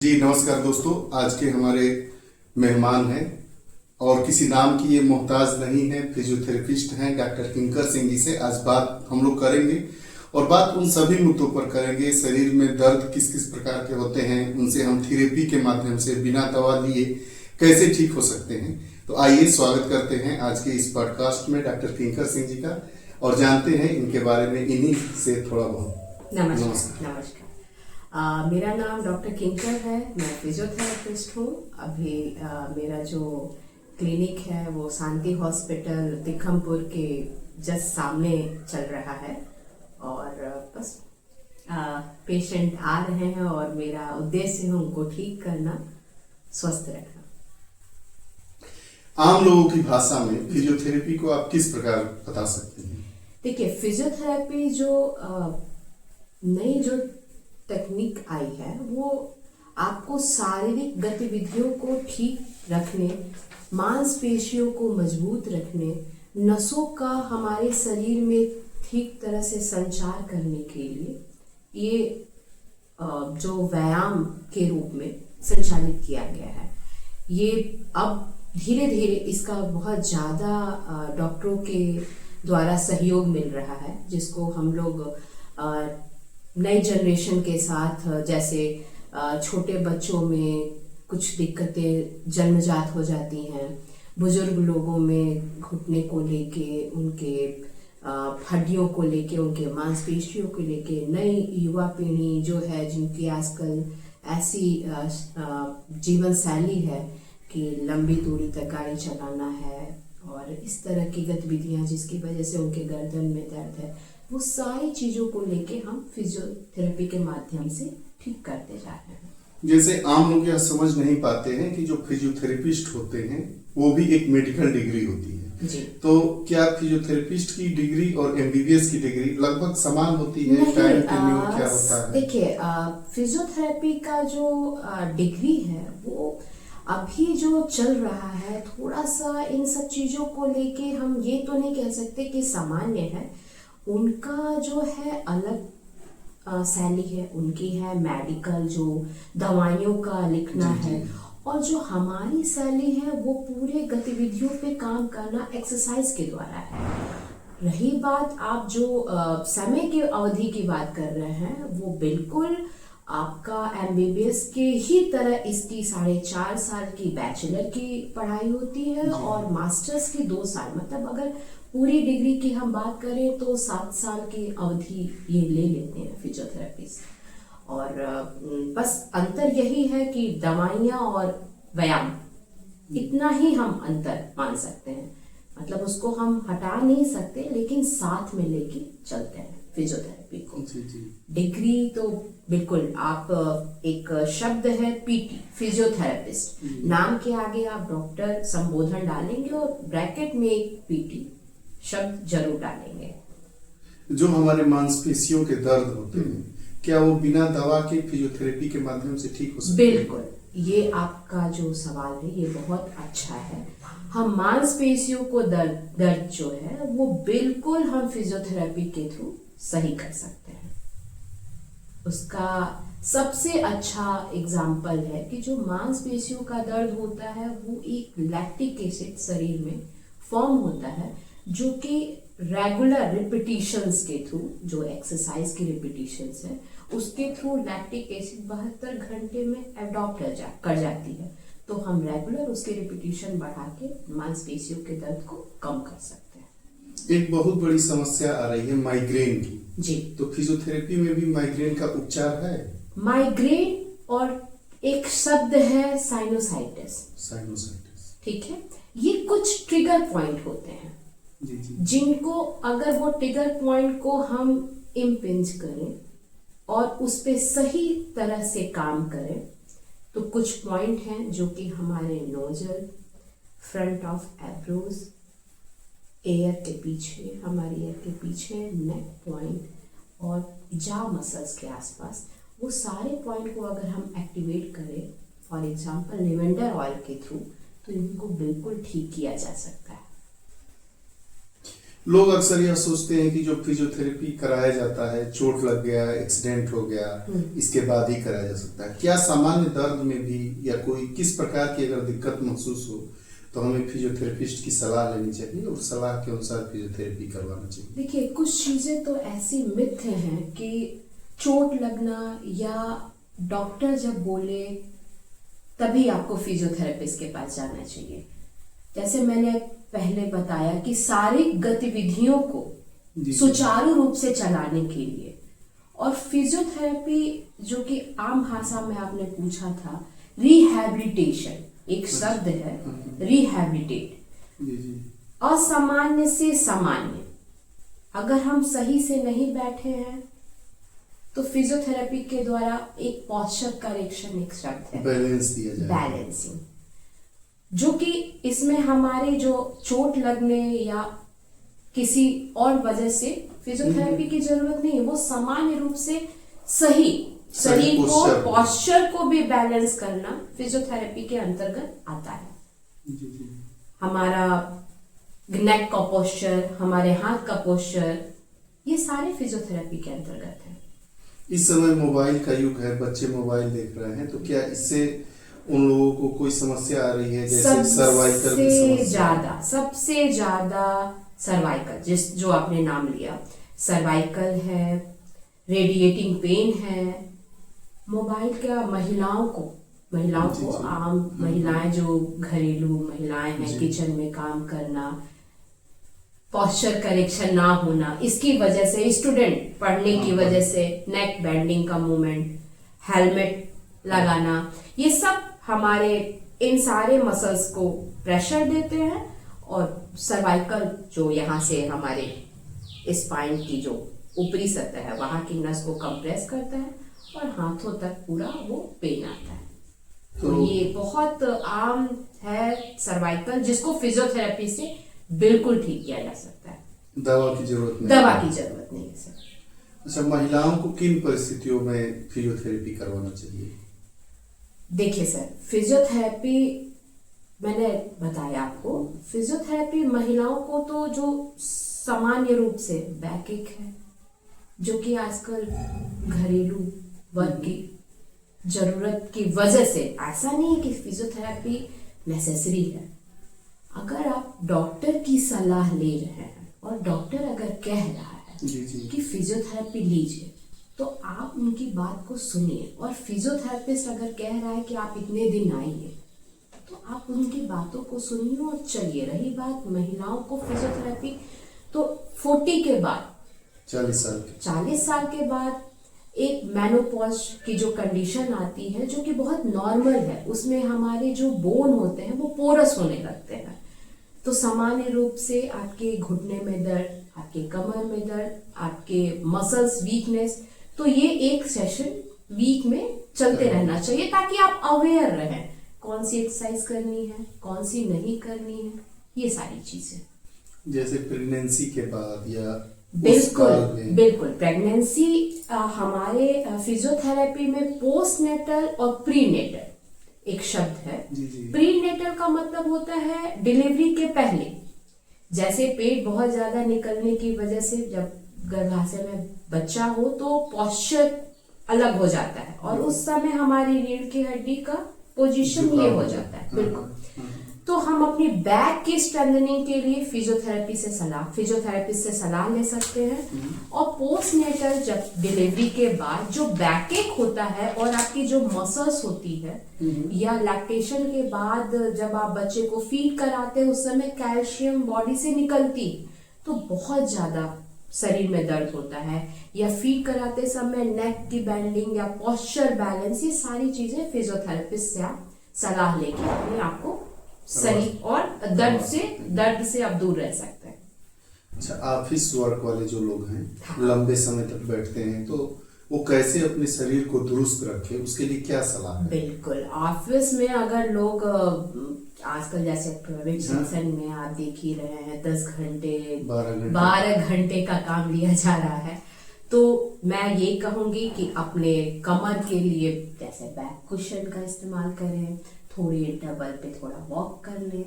जी नमस्कार दोस्तों। आज के हमारे मेहमान हैं और किसी नाम की ये मोहताज नहीं है, फिजियोथेरेपिस्ट हैं डॉक्टर किंकर सिंह जी से आज बात हम लोग करेंगे और बात उन सभी मुद्दों पर करेंगे। शरीर में दर्द किस किस प्रकार के होते हैं, उनसे हम थेरेपी के माध्यम से बिना दवा लिए कैसे ठीक हो सकते हैं। तो आइए स्वागत करते हैं आज के इस पॉडकास्ट में डॉक्टर किंकर सिंह जी का और जानते हैं इनके बारे में इन्हीं से थोड़ा बहुत। नमस्कार। मेरा नाम डॉक्टर किंकर है, मैं फिजियोथेरेपिस्ट हूँ। अभी मेरा जो क्लिनिक है वो शांति हॉस्पिटल तिखमपुर के जस्ट सामने चल रहा है और बस पेशेंट आ रहे हैं और मेरा उद्देश्य है उनको ठीक करना, स्वस्थ रखना। आम लोगों की भाषा में फिजियोथेरेपी को आप किस प्रकार बता सकते हैं? देखिए, फिजियोथेरेपी जो नई जो तकनीक आई है वो आपको शारीरिक गतिविधियों को ठीक रखने, मांसपेशियों को मजबूत रखने, नसों का हमारे शरीर में ठीक तरह से संचार करने के लिए ये जो व्यायाम के रूप में संचालित किया गया है। ये अब धीरे धीरे इसका बहुत ज़्यादा डॉक्टरों के द्वारा सहयोग मिल रहा है, जिसको हम लोग नई जनरेशन के साथ, जैसे छोटे बच्चों में कुछ दिक्कतें जन्मजात हो जाती हैं, बुजुर्ग लोगों में घुटने को लेके, उनके हड्डियों को लेके, उनके मांसपेशियों को लेके, नई युवा पीढ़ी जो है जिनकी आजकल ऐसी जीवन शैली है कि लंबी दूरी तक गाड़ी चलाना है और इस तरह की गतिविधियां जिसकी वजह से उनके गर्दन में दर्द है, वो सारी चीजों को लेके हम फिजियोथेरेपी के माध्यम से ठीक करते जा रहे हैं। जैसे आम लोग यह समझ नहीं पाते हैं कि जो फिजियोथेरेपिस्ट होते हैं वो भी एक मेडिकल डिग्री होती है जी। तो क्या फिजियोथेरेपिस्ट की डिग्री और एमबीबीएस की डिग्री लगभग समान होती है? टाइम टेन्योर क्या होता है? देखिए, फिजियोथेरेपी का जो डिग्री है वो अभी जो चल रहा है, थोड़ा सा इन सब चीजों को लेके हम ये तो नहीं कह सकते कि सामान्य है। उनका जो है अलग शैली है, उनकी है मेडिकल, जो दवाइयों का लिखना है, और जो हमारी शैली है वो पूरे गतिविधियों पे काम करना एक्सरसाइज के द्वारा है। रही बात आप जो समय की अवधि की बात कर रहे हैं, वो बिल्कुल आपका एमबीबीएस के ही तरह इसकी 4.5 साल की बैचलर की पढ़ाई होती है और मास्टर्स की 2 साल। मतलब अगर पूरी डिग्री की हम बात करें तो 7 साल की अवधि ये ले लेते हैं फिजियोथेरेपिस्ट। और बस अंतर यही है कि दवाइयाँ और व्यायाम, इतना ही हम अंतर मान सकते हैं। मतलब उसको हम हटा नहीं सकते, लेकिन साथ में लेके चलते हैं फिजियोथेरेपी को। डिग्री तो बिल्कुल, आप एक शब्द है पीटी, फिजियोथेरेपिस्ट, नाम के आगे आप डॉक्टर संबोधन डालेंगे और ब्रैकेट में एक पीटी शब्द जरूर डालेंगे। जो हमारे मांसपेशियों के दर्द होते हैं, क्या वो बिना दवा के फिजियोथेरेपी के माध्यम से ठीक हो सकते हैं? बिल्कुल, ये आपका जो सवाल है ये बहुत अच्छा है। हम मांसपेशियों को दर्द जो है वो बिल्कुल हम फिजियोथेरेपी के थ्रू सही कर सकते हैं। उसका सबसे अच्छा एग्जाम्पल है कि जो मांसपेशियों का दर्द होता है वो एक लैक्टिक एसिड शरीर में फॉर्म होता है, जो कि रेगुलर रिपीटिशंस के थ्रू, जो एक्सरसाइज की रिपीटिशंस है उसके थ्रू लैक्टिक एसिड 72 घंटे में एडॉप्ट कर जाती है। तो हम रेगुलर उसके रिपीटिशन बढ़ा के मांसपेशियों के दर्द को कम कर सकते हैं। एक बहुत बड़ी समस्या आ रही है माइग्रेन की जी। तो फिजियोथेरेपी में भी माइग्रेन का उपचार है? माइग्रेन और एक शब्द है साइनोसाइटिस। ठीक है, ये कुछ ट्रिगर पॉइंट होते हैं जिनको अगर वो ट्रिगर पॉइंट को हम इम्पिंज करें और उस पे सही तरह से काम करें तो कुछ पॉइंट हैं जो कि हमारे नोजल, फ्रंट ऑफ एब्रोज, एयर के पीछे, हमारी एयर के पीछे, नेक पॉइंट और जा मसल्स के आसपास, वो सारे पॉइंट को अगर हम एक्टिवेट करें, फॉर एग्जांपल लिवेंडर ऑयल के थ्रू, तो इनको बिल्कुल ठीक किया जा सकता है। लोग अक्सर यह सोचते हैं कि जो फिजियोथेरेपी कराया जाता है, चोट लग गया, एक्सीडेंट हो गया, इसके बाद ही कराया जा सकता है। क्या सामान्य दर्द में भी या कोई किस प्रकार की अगर दिक्कत महसूस हो तो हमें फिजियोथेरेपिस्ट की सलाह लेनी चाहिए और सलाह के अनुसार फिजियोथेरेपी करवाना चाहिए? देखिए, कुछ चीजें तो ऐसी मिथ हैं कि चोट लगना या डॉक्टर जब बोले तभी आपको फिजियोथेरेपिस्ट के पास जाना चाहिए। जैसे मैंने पहले बताया कि सारी गतिविधियों को सुचारू रूप से चलाने के लिए, और फिजियोथेरेपी जो कि आम भाषा में आपने पूछा था, रिहैबिलिटेशन एक शब्द है, रिहैबिलिटेट, असामान्य से सामान्य। अगर हम सही से नहीं बैठे हैं तो फिजियोथेरेपी के द्वारा एक पोस्चर करेक्शन एक शब्द है, बैलेंस दिया जाए, बैलेंसिंग, जो कि इसमें हमारे जो चोट लगने या किसी और वजह से फिजियोथेरेपी की जरूरत नहीं है। वो सामान्य रूप से सही शरीर को, पोस्चर को भी बैलेंस करना फिजियोथेरेपी के अंतर्गत आता है। हमारा नेक का पोस्चर, हमारे हाथ का पोस्चर, ये सारे फिजियोथेरेपी के अंतर्गत है। इस समय मोबाइल का युग है, बच्चे मोबाइल देख रहे हैं, तो क्या इससे उन लोगों को कोई समस्या आ रही है, जैसे सर्वाइकल की समस्या? सबसे ज्यादा सर्वाइकल, जो आपने नाम लिया, सर्वाइकल है, रेडिएटिंग पेन है। मोबाइल का महिलाओं को आम महिलाएं जो घरेलू महिलाएं हैं, किचन में काम करना, पोस्चर करेक्शन ना होना, इसकी वजह से, स्टूडेंट पढ़ने की वजह से नेक बेंडिंग का मूवमेंट, हेलमेट लगाना, ये सब हमारे इन सारे मसल्स को प्रेशर देते हैं और सर्वाइकल जो यहाँ से हमारे स्पाइन की जो ऊपरी सतह है वहां की नस को कंप्रेस करता है और हाथों तक पूरा वो पेन आता है। तो ये बहुत आम है सर्वाइकल, जिसको फिजियोथेरेपी से बिल्कुल ठीक किया जा सकता है। दवा की जरूरत नहीं है सर। अच्छा, महिलाओं को किन परिस्थितियों में फिजियोथेरेपी करवाना चाहिए? देखिए सर, फिजियोथेरेपी मैंने बताया आपको, फिजियोथेरेपी महिलाओं को तो जो सामान्य रूप से बैक है, जो कि आजकल घरेलू वर्क की जरूरत की वजह से, ऐसा नहीं है कि फिजियोथेरेपी नेसेसरी है। अगर आप डॉक्टर की सलाह ले रहे हैं और डॉक्टर अगर कह रहा है कि फिजियोथेरेपी लीजिए, तो आप उनकी बात को सुनिए। और फिजियोथेरेपिस्ट अगर कह रहा है कि आप इतने दिन आइए, तो आप उनकी बातों को सुनिए और चलिए। रही बात महिलाओं को फिजियोथेरेपी, तो 40 के बाद, 40 साल के बाद एक मेनोपॉज की जो कंडीशन आती है, जो कि बहुत नॉर्मल है, उसमें हमारे जो बोन होते हैं वो पोरस होने लगते हैं। तो सामान्य रूप से आपके घुटने में दर्द, आपके कमर में दर्द, आपके मसल्स वीकनेस, तो ये एक सेशन वीक में चलते रहना चाहिए, ताकि आप अवेयर रहें कौन सी एक्सरसाइज करनी है, कौन सी नहीं करनी है, ये सारी चीजें। जैसे प्रेगनेंसी के बाद या बिल्कुल प्रेगनेंसी, हमारे फिजियोथेरेपी में पोस्टनेटल और प्रीनेटल एक शब्द है। प्रीनेटल का मतलब होता है डिलीवरी के पहले। जैसे पेट बहुत ज्यादा निकलने की वजह से जब गर्भाशय में बच्चा हो तो पोस्चर अलग हो जाता है, और उस समय हमारी रीढ़ की हड्डी का पोजीशन ये हो जाता है। बिल्कुल। तो हम अपनी बैक की स्ट्रेंथनिंग के लिए फिजियोथेरेपिस्ट से सलाह ले सकते हैं। और पोस्टनेटल, जब डिलीवरी के बाद जो बैक एक होता है और आपकी जो मसल्स होती है, या लैक्टेशन के बाद जब आप बच्चे को फीड कराते हैं, उस समय कैल्शियम बॉडी से निकलती, तो बहुत ज्यादा शरीर में दर्द होता है, या फीड कराते समय नेक की बेंडिंग या पोस्चर बैलेंस, ये सारी चीजें फिजियोथेरेपिस्ट से आप सलाह लेके अपने आप को सही और दर्द से आप दूर रह सकते हैं। अच्छा, ऑफिस वर्क वाले जो लोग हैं, लंबे समय तक बैठते हैं, तो वो कैसे अपने शरीर को दुरुस्त रखे, उसके लिए क्या सलाह है? बिल्कुल, ऑफिस में अगर लोग आजकल जैसे प्राइवेट सेक्शन में आप देख ही रहे हैं 10 घंटे 12 घंटे का काम लिया जा रहा है, तो मैं ये कहूंगी कि अपने कमर के लिए जैसे बैक कुशन का इस्तेमाल करें, थोड़ी इंटरवल पे थोड़ा वॉक कर लें,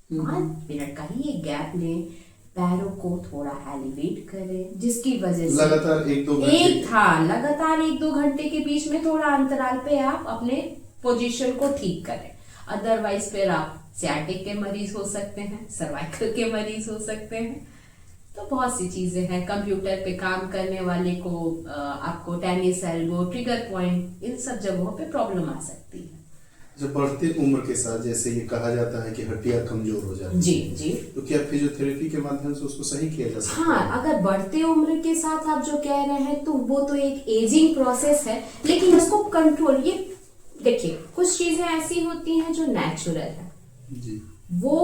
5 मिनट का ही गैप लें, पैरों को थोड़ा एलिवेट करें, जिसकी वजह से लगातार 1-2 घंटे लगातार 1-2 घंटे के बीच में थोड़ा अंतराल पे आप अपने पोजीशन को ठीक करें। अदरवाइज फिर आप सियाटिक के मरीज हो सकते हैं, सर्वाइकल के मरीज हो सकते हैं। तो बहुत सी चीजें हैं। कंप्यूटर पे काम करने वाले को आपको टेनिस एल्बो, ट्रिगर पॉइंट, इन सब जगहों पे प्रॉब्लम आ सकती है। जब बढ़ती उम्र के साथ जैसे ये कहा जाता है कि हड्डियां कमजोर हो जाती जी हैं, जी, तो क्या फिजियोथेरेपी के माध्यम से उसको सही किया जा सकता है? हाँ, अगर बढ़ते उम्र के साथ आप जो कह रहे हैं तो वो तो एक एजिंग प्रोसेस है, लेकिन उसको कंट्रोल, ये देखिए कुछ चीजें ऐसी होती हैं जो नेचुरल है जी, वो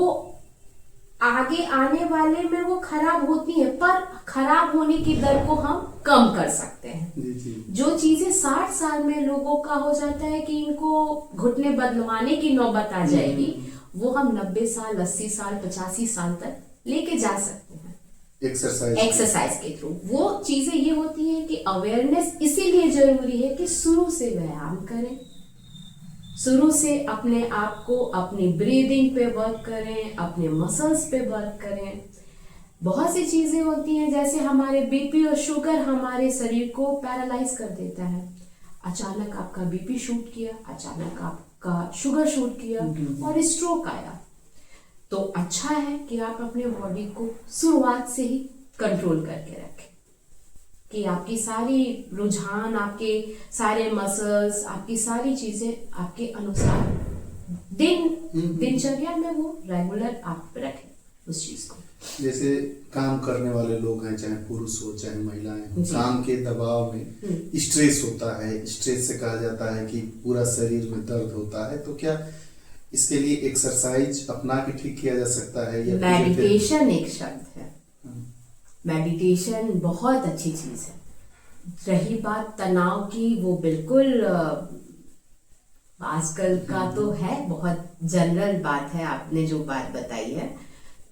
आगे आने वाले में वो खराब होती है, पर खराब होने की दर को हम कम कर सकते हैं। जी, जी। जो चीजें 60 साल में लोगों का हो जाता है कि इनको घुटने बदलवाने की नौबत आ जाएगी, वो हम 90 साल, 80 साल, 85 साल तक लेके जा सकते हैं एक्सरसाइज के थ्रू। वो चीजें ये होती है कि अवेयरनेस इसीलिए जरूरी है कि शुरू से व्यायाम करें, शुरू से अपने आप को अपनी ब्रीदिंग पे वर्क करें, अपने मसल्स पे वर्क करें। बहुत सी चीजें होती हैं जैसे हमारे बीपी और शुगर हमारे शरीर को पैरालाइज कर देता है। अचानक आपका बीपी शूट किया, अचानक आपका शुगर शूट किया और स्ट्रोक आया, तो अच्छा है कि आप अपने बॉडी को शुरुआत से ही कंट्रोल करके रखें कि आपकी सारी रुझान, आपके सारे मसल्स, आपकी सारी चीजें आपके अनुसार दिनचर्या में वो रेगुलर आप रखें उस चीज को। जैसे काम करने वाले लोग हैं, चाहे पुरुष हो चाहे महिलाएं हो, काम के दबाव में स्ट्रेस होता है, स्ट्रेस से कहा जाता है कि पूरा शरीर में दर्द होता है, तो क्या इसके लिए एक्सरसाइज अपना के ठीक किया जा सकता है? या मेडिटेशन एक शब्द है, मेडिटेशन बहुत अच्छी चीज है। रही बात तनाव की, वो बिल्कुल आजकल का तो है, बहुत जनरल बात है, आपने जो बात बताई है।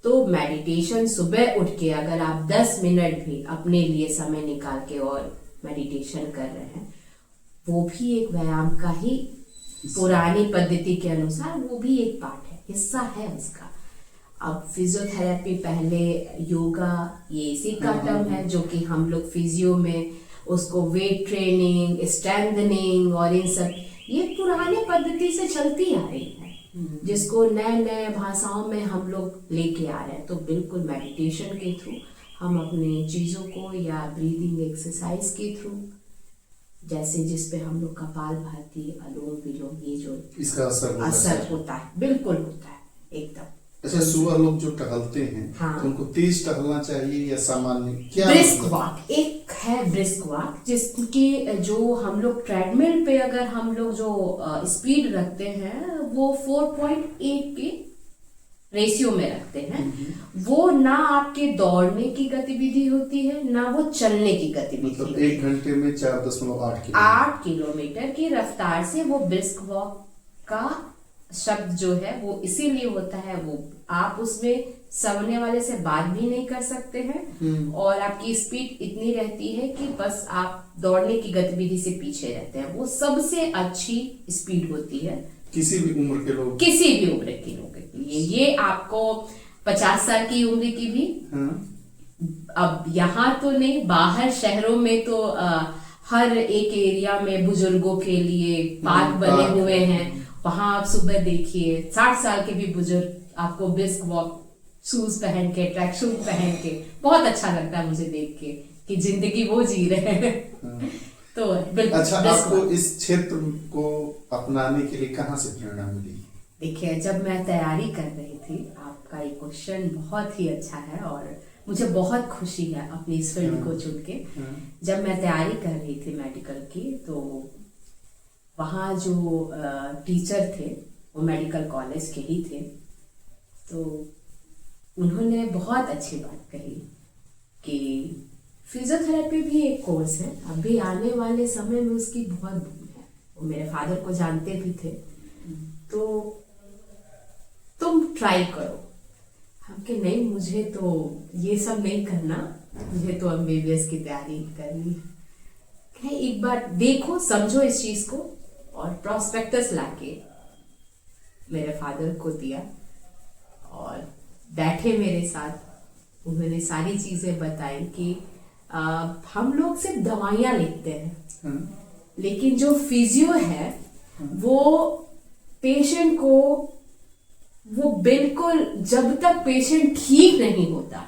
तो मेडिटेशन सुबह उठ के अगर आप 10 मिनट भी अपने लिए समय निकाल के और मेडिटेशन कर रहे हैं, वो भी एक व्यायाम का ही पुरानी पद्धति के अनुसार वो भी एक पार्ट है, हिस्सा है उसका। अब फिजियोथेरेपी, पहले योगा, ये इसी का टर्म है जो कि हम लोग फिजियो में उसको वेट ट्रेनिंग, स्ट्रेंथनिंग और इन सब, ये पुरानी पद्धति से चलती आ रही है, जिसको नए नए भाषाओं में हम लोग लेके आ रहे हैं। तो बिल्कुल मेडिटेशन के थ्रू हम अपने चीजों को, या ब्रीदिंग एक्सरसाइज के थ्रू, जैसे जिसपे हम लोग कपालभाति, अनुलोम विलोम, ये जो इसका असर होता है, बिल्कुल होता है एकदम। अच्छा, सुबह लोग जो टहलते हैं, हाँ, तो उनको तेज टहलना चाहिए या सामान्य? क्या ब्रिस्क वॉक एक है, ब्रिस्क वॉक, जिसकी जो हम लोग ट्रेडमिल पे अगर हम लोग जो स्पीड रखते हैं वो 4.8 के रेशियो में रखते हैं। वो ना आपके दौड़ने की गतिविधि होती है, ना वो चलने की गतिविधि, मतलब 1 घंटे में 4.8 किलोमीटर की रफ्तार से वो ब्रिस्क वॉक का शब्द जो है वो इसीलिए होता है, वो आप उसमें सामने वाले से बात भी नहीं कर सकते हैं और आपकी स्पीड इतनी रहती है कि बस आप दौड़ने की गतिविधि से पीछे रहते हैं। वो सबसे अच्छी स्पीड होती है किसी भी उम्र के लोग, किसी भी उम्र के लोगों के लिए। ये आपको 50 साल की उम्र की भी, अब यहाँ तो नहीं, बाहर शहरों में तो हर एक एरिया में बुजुर्गों के लिए पार्क बने हुए हैं, वहां आप सुबह देखिए 60 साल के भी बुजुर्ग आपको ब्रिस्क वॉक शूज पहन के, ट्रैक शूज पहन के, बहुत अच्छा लगता है मुझे देख के कि जिंदगी वो जी रहे हैं। तो अच्छा, आपको इस क्षेत्र को अपनाने के लिए कहाँ से प्रेरणा मिली? देखिए, जब मैं तैयारी कर रही थी, आपका ये क्वेश्चन बहुत ही अच्छा है और मुझे बहुत खुशी है अपनी इस फील्ड को चुन के। जब मैं तैयारी कर रही थी मेडिकल की, तो वहाँ जो टीचर थे वो मेडिकल कॉलेज के ही थे, तो उन्होंने बहुत अच्छी बात कही कि फिजियोथेरेपी भी एक कोर्स है, अभी आने वाले समय में उसकी बहुत बूम है। वो मेरे फादर को जानते भी थे, तो तुम ट्राई करो। हम कि नहीं, मुझे तो ये सब नहीं करना, मुझे तो MBBS की तैयारी करनी है। एक बार देखो, समझो इस चीज को, और प्रॉस्पेक्टस लाके मेरे फादर को दिया और बैठे मेरे साथ उन्होंने सारी चीजें बताई कि हम लोग सिर्फ दवाइयां लिखते हैं, लेकिन जो फिजियो है वो पेशेंट को, वो बिल्कुल जब तक पेशेंट ठीक नहीं होता,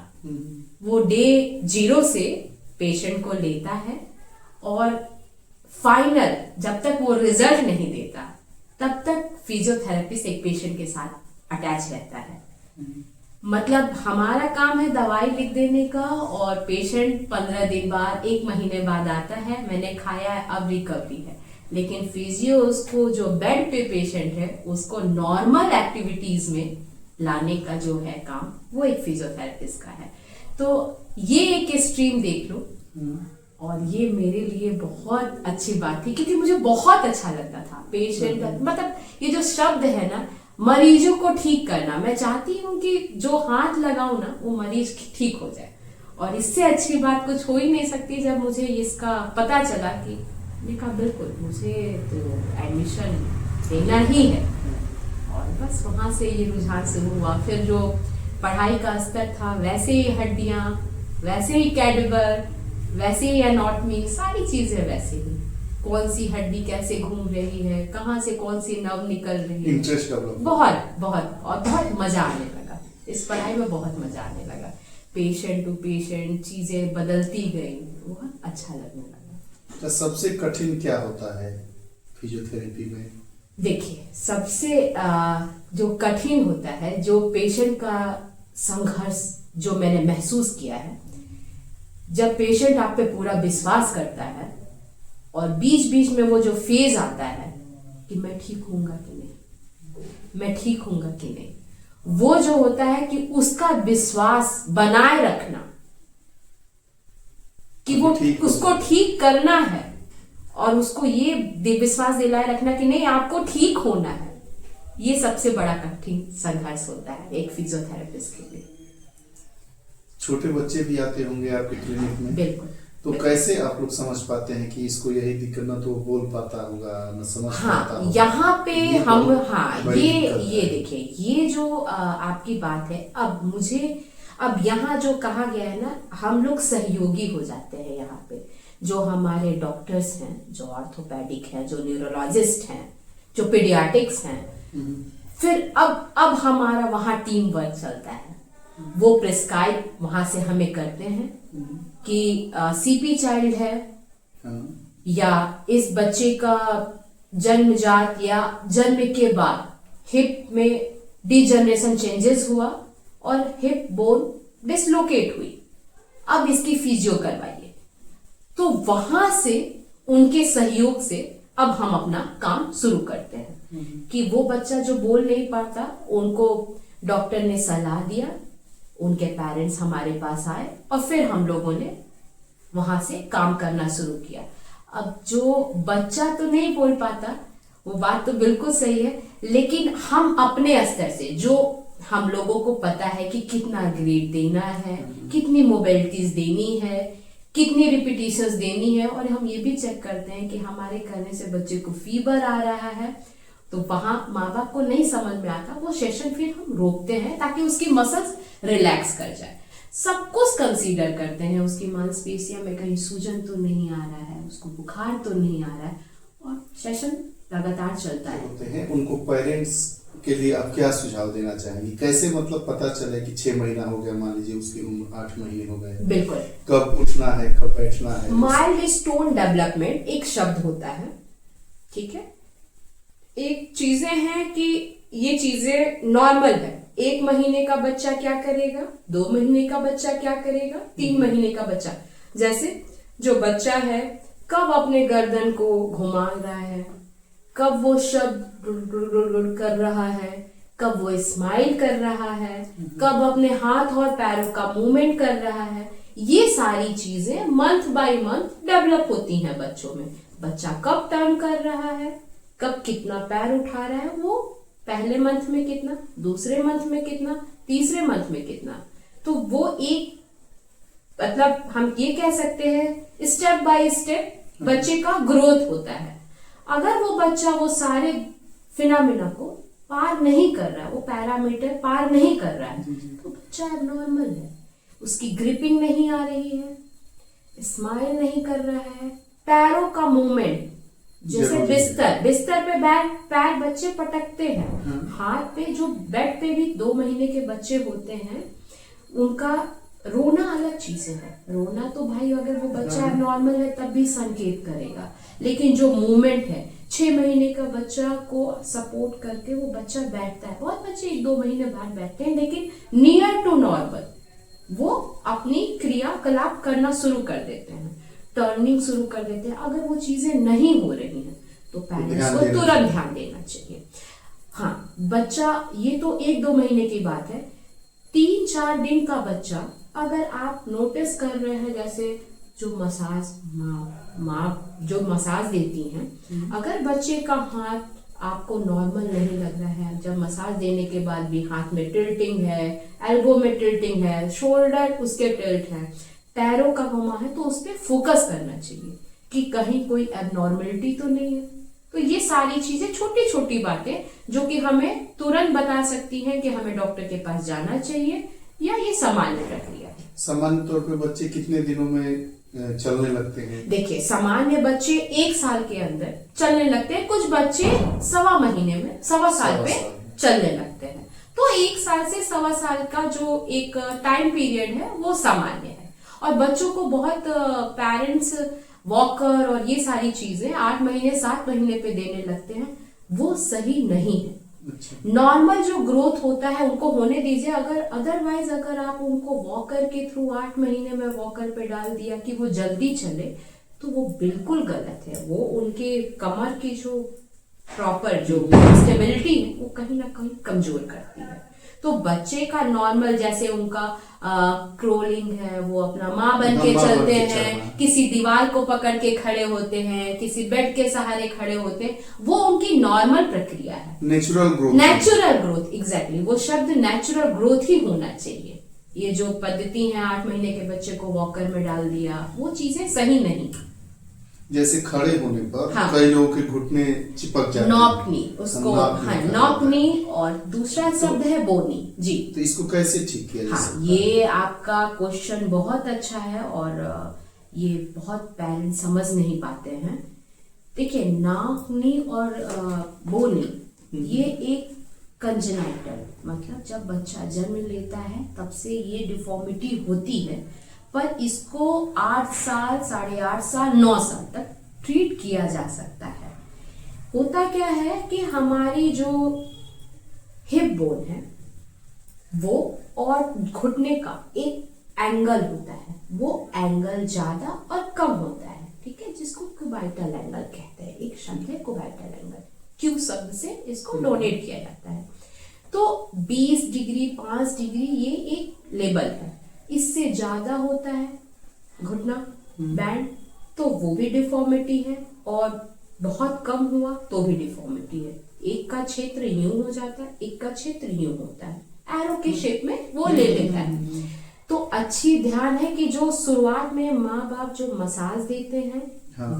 वो डे 0 से पेशेंट को लेता है और फाइनल जब तक वो रिजल्ट नहीं देता तब तक फिजियोथेरेपिस्ट एक पेशेंट के साथ अटैच रहता है। मतलब हमारा काम है दवाई लिख देने का और पेशेंट 15 दिन बाद, 1 महीने बाद आता है, मैंने खाया है, अब रिकवरी है। लेकिन फिजियो उसको, जो बेड पे पेशेंट है उसको नॉर्मल एक्टिविटीज में लाने का जो है काम, वो एक फिजियोथेरेपिस्ट का है। तो ये एक स्ट्रीम देख लो, और ये मेरे लिए बहुत अच्छी बात थी क्योंकि मुझे बहुत अच्छा लगता था पेशेंट, मतलब ये जो शब्द है ना, मरीजों को ठीक करना, मैं चाहती हूँ कि जो हाथ लगाऊं ना वो मरीज ठीक हो जाए। और इससे अच्छी बात कुछ हो ही नहीं सकती। जब मुझे इसका पता चला कि मैंने कहा बिल्कुल मुझे तो एडमिशन देना ही है, और बस वहां से ये रुझान शुरू हुआ। फिर जो पढ़ाई का स्तर था, वैसे ही हड्डियां, वैसे ही कैडवर, वैसे ही एनाटॉमी, सारी चीजें वैसे ही, कौन सी हड्डी कैसे घूम रही है, कहाँ से कौन सी नर्व निकल रही है, इंटरेस्ट डेवलप, बहुत बहुत और बहुत मजा आने लगा इस पढ़ाई में, बहुत मजा आने लगा। पेशेंट टू पेशेंट चीजें बदलती गई, बहुत अच्छा लगने लगा। तो सबसे कठिन क्या होता है फिजियोथेरेपी में? देखिए, सबसे जो कठिन होता है, जो पेशेंट का संघर्ष जो मैंने महसूस किया है, जब पेशेंट आप पे पूरा विश्वास करता है और बीच बीच में वो जो फेज आता है कि मैं ठीक होऊंगा कि नहीं, मैं ठीक होऊंगा कि नहीं, वो जो होता है कि उसका विश्वास बनाए रखना कि वो उसको ठीक करना है, और उसको ये विश्वास दिलाए रखना कि नहीं आपको ठीक होना है, ये सबसे बड़ा कठिन संघर्ष होता है एक फिजियोथेरेपिस्ट के लिए। छोटे बच्चे भी आते होंगे आपके क्लिनिक में? बिल्कुल। तो कैसे आप लोग समझ पाते हैं कि इसको यही दिक्कत, ना तो बोल पाता होगा न समझ पाता होगा? यहाँ पे हम ये है। देखिए, ये जो आपकी बात है, अब यहाँ जो कहा गया है ना, हम लोग सहयोगी हो जाते हैं यहाँ पे। जो हमारे डॉक्टर्स हैं, जो ऑर्थोपेडिक हैं, जो न्यूरोलॉजिस्ट हैं, जो पीडियाट्रिक्स हैं, फिर अब हमारा वहाँ टीम वर्क चलता है। वो प्रिस्क्राइब वहां से हमें करते हैं कि सीपी चाइल्ड है, या इस बच्चे का जन्मजात या जन्म के बाद हिप में डिजनरेशन चेंजेस हुआ और हिप बोन डिसलोकेट हुई, अब इसकी फिजियो करवाइए। तो वहां से उनके सहयोग से अब हम अपना काम शुरू करते हैं कि वो बच्चा जो बोल नहीं पाता, उनको डॉक्टर ने सलाह दिया, उनके पेरेंट्स हमारे पास आए और फिर हम लोगों ने वहां से काम करना शुरू किया। अब जो बच्चा तो नहीं बोल पाता, वो बात तो बिल्कुल सही है, लेकिन हम अपने स्तर से, जो हम लोगों को पता है कि कितना ग्रेड देना है, कितनी मोबिलिटीज देनी है, कितनी रिपीटिशंस देनी है, और हम ये भी चेक करते हैं कि हमारे करने से बच्चे को फीवर आ रहा है, तो वहां माँ बाप को नहीं समझ में आता, वो सेशन फिर हम रोकते हैं ताकि उसकी मसल्स रिलैक्स कर जाए। सब कुछ कंसीडर करते हैं, उसकी मांसपेशियों में कहीं सूजन तो नहीं आ रहा है, उसको बुखार तो नहीं आ रहा है, और सेशन लगातार चलता है। उनको पेरेंट्स के लिए आप क्या सुझाव देना चाहेंगे? कैसे मतलब पता चले कि 6 महीना हो गया, मान लीजिए उसकी उम्र 8 महीने हो गए, बिल्कुल, कब उठना है, कब बैठना है? माइल्ड स्टोन डेवलपमेंट एक शब्द होता है, ठीक है। एक चीजें हैं कि ये चीजें नॉर्मल है। 1 महीने का बच्चा क्या करेगा, 2 महीने का बच्चा क्या करेगा, 3 महीने का बच्चा, जैसे जो बच्चा है कब अपने गर्दन को घुमा रहा है, कब वो शब्द कर रहा है, कब वो स्माइल कर रहा है, कब अपने हाथ और पैरों का मूवमेंट कर रहा है, ये सारी चीजें मंथ बाय मंथ डेवलप होती हैं बच्चों में। बच्चा कब टर्न कर रहा है, कब कितना पैर उठा रहा है, वो पहले मंथ में कितना, दूसरे मंथ में कितना, तीसरे मंथ में कितना, तो वो एक मतलब हम ये कह सकते हैं स्टेप बाय स्टेप बच्चे का ग्रोथ होता है। अगर वो बच्चा वो सारे फिनोमेना को पार नहीं कर रहा है, वो पैरामीटर पार नहीं कर रहा है, तो बच्चा एबनॉर्मल है। उसकी ग्रिपिंग नहीं आ रही है, स्माइल नहीं कर रहा है, पैरों का मूवमेंट, जैसे बिस्तर पे पैर बच्चे पटकते हैं, हाथ पे, जो बेड पे भी 2 महीने के बच्चे होते हैं उनका रोना अलग चीजें है। रोना तो भाई अगर वो बच्चा नॉर्मल है तब भी संकेत करेगा, लेकिन जो मूवमेंट है, 6 महीने का बच्चा को सपोर्ट करके वो बच्चा बैठता है। बहुत बच्चे 1-2 महीने बाद बैठते हैं, लेकिन नियर टू नॉर्मल वो अपनी क्रियाकलाप करना शुरू कर देते हैं, टर्निंग शुरू कर देते हैं। अगर वो चीजें नहीं हो रही हैं तो पेरेंट्स को तुरंत ध्यान देना चाहिए। हाँ, बच्चा, ये तो 1-2 महीने की बात है। 3-4 दिन का बच्चा अगर आप नोटिस कर रहे हैं, जैसे जो मसाज माँ जो मसाज देती हैं, अगर बच्चे का हाथ आपको नॉर्मल नहीं लग रहा है, जब मसाज देने के बाद भी हाथ में टिल्टिंग है, एल्बो में टिल्टिंग है, शोल्डर उसके टिल्ट है, पैरों का घुमा है, तो उस पर फोकस करना चाहिए कि कहीं कोई एबनॉर्मलिटी तो नहीं है। तो ये सारी चीजें, छोटी छोटी बातें जो कि हमें तुरंत बता सकती हैं कि हमें डॉक्टर के पास जाना चाहिए या ये सामान्य प्रक्रिया है। सामान्य तौर पे बच्चे कितने दिनों में चलने लगते हैं? देखिए, सामान्य बच्चे 1 साल के अंदर चलने लगते हैं, कुछ बच्चे 1.25 महीने में, 1.25 साल पे चलने लगते हैं। तो 1 साल से 1.25 साल का जो एक टाइम पीरियड है वो सामान्य है। और बच्चों को बहुत पेरेंट्स वॉकर और ये सारी चीजें 8 महीने 7 महीने पे देने लगते हैं, वो सही नहीं है। नॉर्मल जो ग्रोथ होता है उनको होने दीजिए। अगर अदरवाइज अगर आप उनको वॉकर के थ्रू 8 महीने में वॉकर पे डाल दिया कि वो जल्दी चले, तो वो बिल्कुल गलत है। वो उनके कमर की जो प्रॉपर जो स्टेबिलिटी है वो कहीं ना कहीं कमजोर करती है। तो बच्चे का नॉर्मल, जैसे उनका क्रोलिंग है, वो अपना माँ बन के चलते हैं, किसी दीवार को पकड़ के खड़े होते हैं, किसी बेड के सहारे खड़े होते हैं, वो उनकी नॉर्मल प्रक्रिया है। नेचुरल ग्रोथ, एग्जैक्टली, वो शब्द नेचुरल ग्रोथ ही होना चाहिए। ये जो पद्धति है 8 महीने के बच्चे को वॉकर में डाल दिया, वो चीजें सही नहीं। जैसे खड़े होने पर कई लोगों के घुटने चिपक जाते हैं, नॉकनी उसको, नॉकनी, और दूसरा शब्द है बोनी जी। तो इसको कैसे ठीक किया जा सकता है? ये आपका क्वेश्चन बहुत अच्छा है और ये बहुत पेरेंट्स समझ नहीं पाते हैं। देखिए, नॉकनी और बोनी ये एक कंजेनाइटल, मतलब जब बच्चा जन्म लेता है तब से ये डिफॉर्मिटी होती है, पर इसको 8 साल, 8.5 साल, 9 साल तक ट्रीट किया जा सकता है। होता क्या है कि हमारी जो हिप बोन है वो और घुटने का एक एंगल होता है, वो एंगल ज्यादा और कम होता है, ठीक है, जिसको क्यूबाइटल एंगल कहते हैं। एक शब्द है क्यूबाइटल एंगल, क्यू शब्द से इसको डोनेट किया जाता है। तो 20 डिग्री, 5 डिग्री ये एक लेवल है। इससे ज्यादा होता है घुटना बैंड तो वो भी डिफॉर्मिटी है, और बहुत कम हुआ तो भी डिफॉर्मिटी है। एक का क्षेत्र यूं हो जाता है, एक का क्षेत्र यूं होता है, एरो के शेप में वो ले लेता है। तो अच्छी ध्यान है कि जो शुरुआत में माँ बाप जो मसाज देते हैं,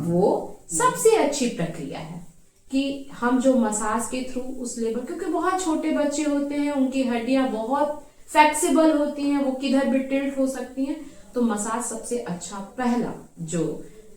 वो सबसे अच्छी प्रक्रिया है कि हम जो मसाज के थ्रू उस लेवल, क्योंकि बहुत छोटे बच्चे होते हैं, उनकी हड्डियां बहुत फ्लेक्सिबल होती हैं, वो किधर भी टिल्ट हो सकती हैं, तो मसाज सबसे अच्छा, पहला जो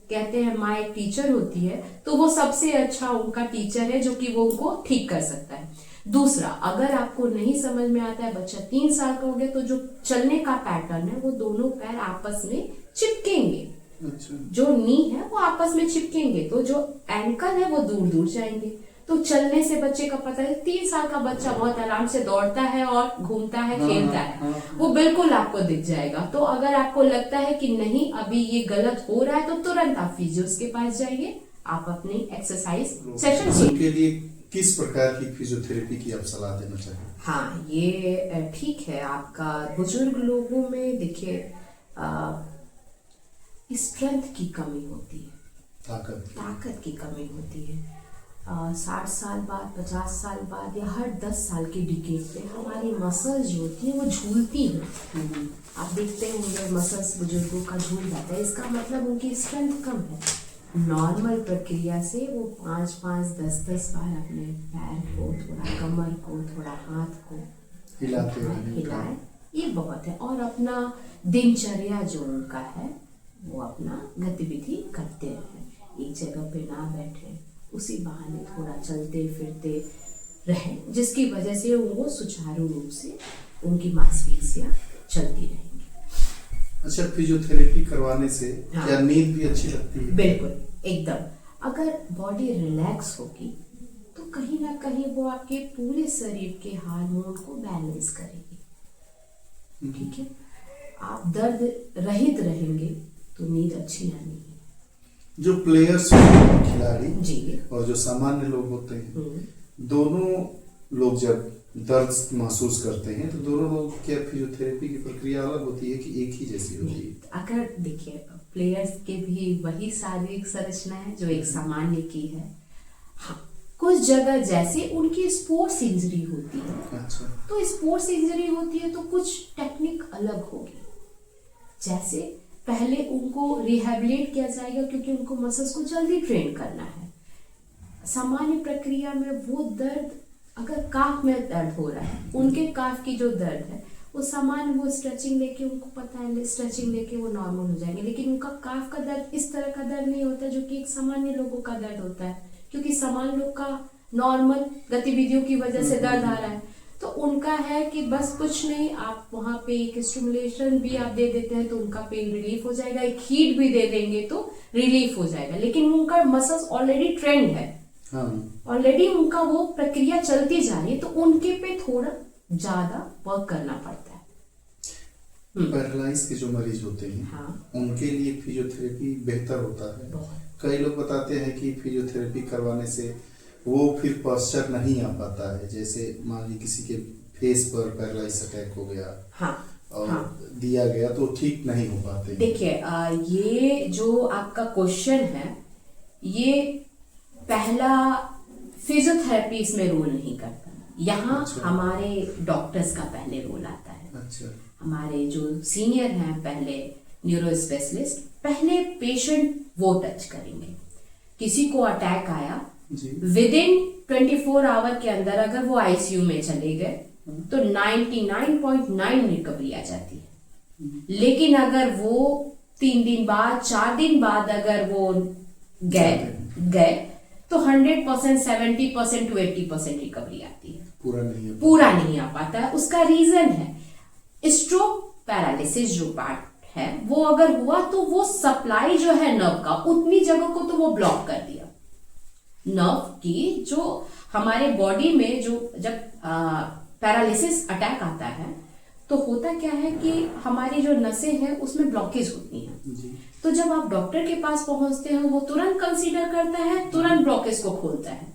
कहते हैं माँ एक टीचर होती है, तो वो सबसे अच्छा उनका टीचर है जो कि वो उनको ठीक कर सकता है। दूसरा, अगर आपको नहीं समझ में आता है, बच्चा 3 साल का हो गया, तो जो चलने का पैटर्न है वो दोनों पैर आपस में चिपकेंगे। अच्छा। जो नी है वो आपस में चिपकेंगे, तो जो एंकल है वो दूर दूर जाएंगे। तो चलने से बच्चे का पता है, 3 साल का बच्चा बहुत आराम से दौड़ता है और घूमता है, खेलता है, वो बिल्कुल आपको दिख जाएगा। तो अगर आपको लगता है कि नहीं अभी ये गलत हो रहा है, तो तुरंत आप फिजियोस के पास जाइए, आप अपनी एक्सरसाइज सेशन कीजिए। के लिए किस प्रकार की फिजियोथेरेपी की आप सलाह देना चाहिए? हाँ, ये ठीक है आपका। बुजुर्ग लोगों में देखिए स्ट्रेंथ की कमी होती है, ताकत की कमी होती है। 60 साल बाद, 50 साल बाद या हर 10 साल के डिकेड पे हमारी मसल्स जो होती हैं वो झूलती हैं। आप देखते होंगे मसल्स बुजुर्गों का झूल जाता है, इसका मतलब उनकी स्ट्रेंथ कम है। नॉर्मल प्रक्रिया से वो 5-5, 10-10 बार अपने पैर को, थोड़ा कमर को, थोड़ा हाथ को हिलाएं, ये बहुत है। और अपना दिनचर्या जो उनका है वो अपना गतिविधि करते रहें, एक जगह पे ना बैठे, उसी बहाने थोड़ा चलते फिरते रहें, जिसकी वजह से वो सुचारू रूप से उनकी मांसपेशियां चलती रहेंगी। अच्छा, फिजियोथेरेपी करवाने से हाँ। क्या नींद भी अच्छी लगती है? बिल्कुल, एकदम। अगर बॉडी रिलैक्स होगी तो कहीं ना कहीं वो आपके पूरे शरीर के हार्मोन को बैलेंस करेगी। ठीक है, आप दर्द रहित रहेंगे तो नींद अच्छी आनी है। जो प्लेयर्स होते हैं, खिलाड़ी जी, और जो सामान्य लोग होते हैं, दोनों लोग जब दर्द महसूस करते हैं तो दोनों लोग क्या फिजियोथेरेपी की प्रक्रिया अलग होती है कि एक ही जैसी होती है? अगर देखिए, प्लेयर्स के भी वही शारीरिक संरचना है जो एक सामान्य की है। हाँ, कुछ जगह जैसे उनकी स्पोर्ट्स इंजरी होती है, अच्छा, तो स्पोर्ट्स इंजरी होती है तो कुछ टेक्निक अलग होगी। जैसे पहले उनको रिहेबिलिट किया जाएगा क्योंकि उनको मसल्स को जल्दी ट्रेन करना है। सामान्य प्रक्रिया में वो दर्द, अगर काफ में दर्द हो रहा है, उनके काफ की जो दर्द है वो सामान्य, वो स्ट्रेचिंग लेके, उनको पता है स्ट्रेचिंग लेके वो नॉर्मल हो जाएंगे। लेकिन उनका काफ का दर्द इस तरह का दर्द नहीं होता जो कि एक सामान्य लोगों का दर्द होता है, क्योंकि सामान्य लोग का नॉर्मल गतिविधियों की वजह से दर्द आ रहा है। तो उनका है कि बस कुछ नहीं, आप वहां पे एक स्टिमुलेशन भी आप दे देते हैं तो उनका पेन रिलीफ हो जाएगा, एक हीट भी दे देंगे तो रिलीफ हो जाएगा। लेकिन उनका मसल्स ऑलरेडी ट्रेंड है, ऑलरेडी उनका वो प्रक्रिया चलती जा रही है, तो उनके पे थोड़ा ज्यादा वर्क करना पड़ता है। पैरालाइज के जो मरीज होते हैं, हाँ, उनके लिए फिजियोथेरेपी बेहतर होता है। कई लोग बताते हैं कि फिजियोथेरेपी करवाने से वो फिर पॉस्चर नहीं आ पाता है। जैसे मान ली किसी के फेस पर पैरालाइज अटैक हो गया, हाँ, और हाँ, दिया गया तो ठीक नहीं हो पाते। देखिए, ये जो आपका क्वेश्चन है, ये पहला फिजियोथेरेपी इसमें रोल नहीं करता। यहाँ अच्छा। हमारे डॉक्टर्स का पहले रोल आता है। अच्छा, हमारे जो सीनियर हैं, पहले न्यूरो स्पेशलिस्ट, पहले पेशेंट वो टच करेंगे। किसी को अटैक आया, विद इन 24 आवर के अंदर अगर वो आईसीयू में चले गए तो 99.9 रिकवरी आ जाती है। लेकिन अगर वो 3 दिन बाद, 4 दिन बाद अगर वो गए तो 100%, 70% to 80% रिकवरी आती है, पूरा नहीं आ पाता है। उसका रीजन है स्ट्रोक पैरालिसिस जो पार्ट है, वो अगर हुआ तो वो सप्लाई जो है नर्व का, उतनी जगह को तो वो ब्लॉक कर दिया। नर्व की जो हमारे बॉडी में जो जब पैरालिसिस अटैक आता है तो होता क्या है कि हमारी जो नसें हैं उसमें ब्लॉकेज होती हैं। तो जब आप डॉक्टर के पास पहुंचते हैं वो तुरंत कंसीडर करता है, तुरंत ब्लॉकेज को खोलता है।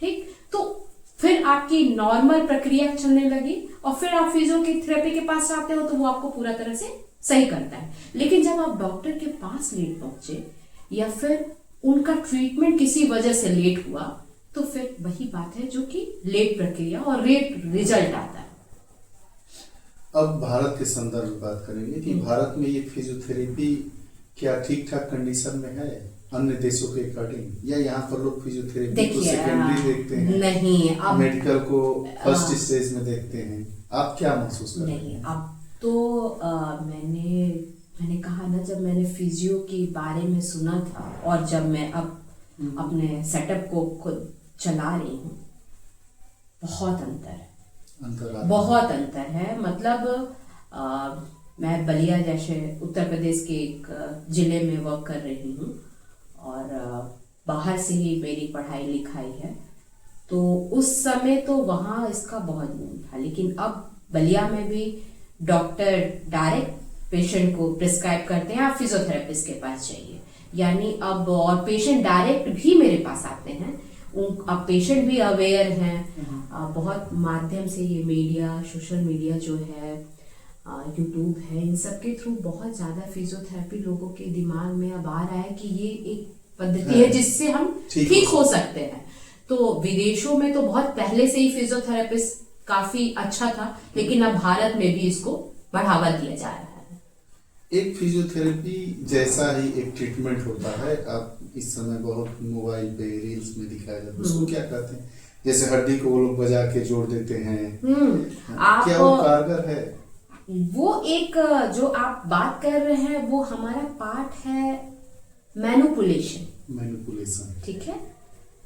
ठीक, तो फिर आपकी नॉर्मल प्रक्रिया चलने लगी और फिर आप फिजियोथेरेपी के पास आते हो तो वो आपको पूरा तरह से सही करता है। लेकिन जब आप डॉक्टर के पास लेट पहुंचे या फिर उनका ट्रीटमेंट किसी वजह से लेट हुआ तो फिर वही बात है जो कि लेट प्रक्रिया और लेट रिजल्ट आता है। अब भारत के संदर्भ में बात करेंगे कि भारत में ये फिजियोथेरेपी क्या ठीक ठाक कंडीशन में है अन्य देशों के अकॉर्डिंग, या यहाँ पर लोग फिजियोथेरेपी को सेकेंडरी देखते हैं? नहीं, अब मेडिकल को फर्स्ट स्टेज में देखते हैं। आप क्या महसूस करते हैं? नहीं, अब तो मैंने कहा ना, जब मैंने फिजियो के बारे में सुना था और जब मैं अब अपने सेटअप को खुद चला रही हूँ, बहुत अंतर है, बहुत अंतर है। मतलब मैं बलिया जैसे उत्तर प्रदेश के एक जिले में वर्क कर रही हूँ और बाहर से ही मेरी पढ़ाई लिखाई है, तो उस समय तो वहाँ इसका बहुत बूम था। लेकिन अब बलिया में भी डॉक्टर डायरेक्ट पेशेंट को प्रिस्क्राइब करते हैं आप फिजियोथेरेपिस्ट के पास जाइए, यानी अब, और पेशेंट डायरेक्ट भी मेरे पास आते हैं। अब पेशेंट भी अवेयर हैं, बहुत माध्यम से ये मीडिया, सोशल मीडिया जो है, यूट्यूब है, इन सब के थ्रू बहुत ज्यादा फिजियोथेरेपी लोगों के दिमाग में अब आ रहा है कि ये एक पद्धति है जिससे हम ठीक हो सकते हैं। तो विदेशों में तो बहुत पहले से ही फिजियोथेरेपिस्ट काफी अच्छा था, लेकिन अब भारत में भी इसको बढ़ावा दिया जा रहा है। एक फिजियोथेरेपी जैसा ही एक ट्रीटमेंट होता है, आप इस समय बहुत मोबाइल पे रील्स में दिखाया जाता है, उसको क्या कहते हैं? जैसे हड्डी को वो लोग बजा के जोड़ देते हैं, क्या वो कारगर है? वो एक जो आप बात कर रहे हैं वो हमारा पार्ट है मैनिपुलेशन। ठीक है,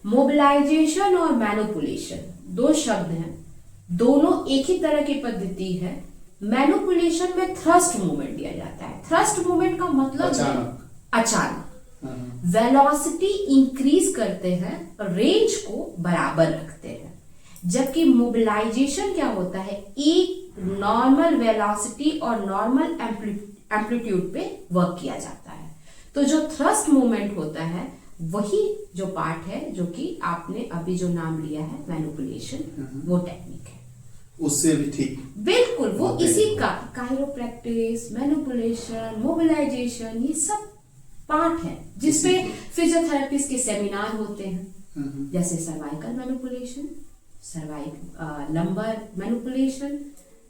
मोबिलाइजेशन और मैनिपुलेशन दो शब्द हैं, दोनों एक ही तरह की पद्धति है। मैनिपुलेशन में थ्रस्ट मूवमेंट दिया जाता है। थ्रस्ट मूवमेंट का मतलब अचानक वेलोसिटी इंक्रीज करते हैं, रेंज को बराबर रखते हैं। जबकि मोबिलाइजेशन क्या होता है, एक नॉर्मल वेलोसिटी और नॉर्मल एम्पलीट्यूड पे वर्क किया जाता है। तो जो थ्रस्ट मूवमेंट होता है वही जो पार्ट है जो कि आपने अभी जो नाम लिया है मैनिपुलेशन, वो टेक्निक है। उससे भी ठीक बिल्कुल वो इसी का काइरोप्रैक्टिस, मैनिपुलेशन, मोबिलाइजेशन, ये सब पार्ट है जिसपे फिजियोथेरेपिस्ट के सेमिनार होते हैं, जैसे सर्वाइकल मैनिपुलेशन, लंबर मैनिपुलेशन,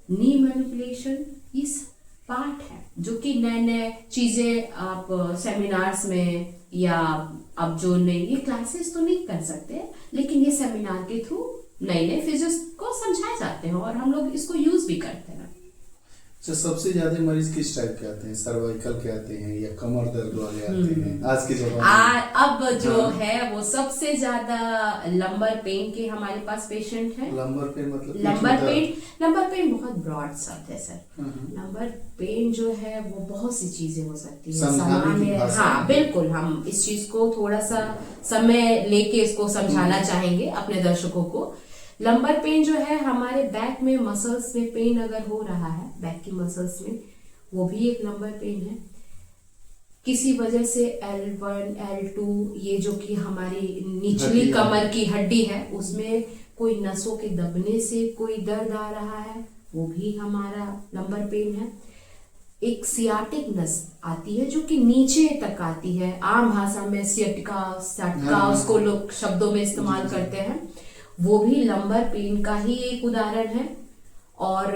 नी मैनिपुलेशन, ये सब पार्ट है जो कि नए नए चीजें आप सेमिनार्स में या अब जो नई ये क्लासेस तो नहीं कर सकते, लेकिन ये सेमिनार के थ्रू नए नए फिजिक्स को समझाए जाते हैं और हम लोग इसको यूज भी करते हैं। तो सबसे ज्यादा मरीज किस टाइप के आते हैं, सर्वाइकल के आते हैं या कमर दर्द वाले आते हैं आज के जमाने में? अब जो है वो सबसे ज्यादा लंबर पेन के हमारे पास पेशेंट है। लंबर पेन मतलब लंबर पेन बहुत ब्रॉड शब्द है सर। लंबर पेन जो है वो बहुत सी चीजें हो सकती है, सामान्य। हाँ बिल्कुल, हम इस चीज को थोड़ा सा समय लेके इसको समझाना चाहेंगे अपने दर्शकों को। लंबर पेन जो है हमारे बैक में मसल्स में पेन अगर हो रहा है, बैक की मसल्स में, वो भी एक लंबर पेन है। किसी वजह से L1, L2 ये जो कि हमारी निचली कमर की हड्डी है उसमें कोई नसों के दबने से कोई दर्द आ रहा है, वो भी हमारा लंबर पेन है। एक सियाटिक नस आती है जो कि नीचे तक आती है, आम भाषा में सियाटिका उसको लोग शब्दों में इस्तेमाल करते हैं, वो भी लंबर पेन का ही एक उदाहरण है। और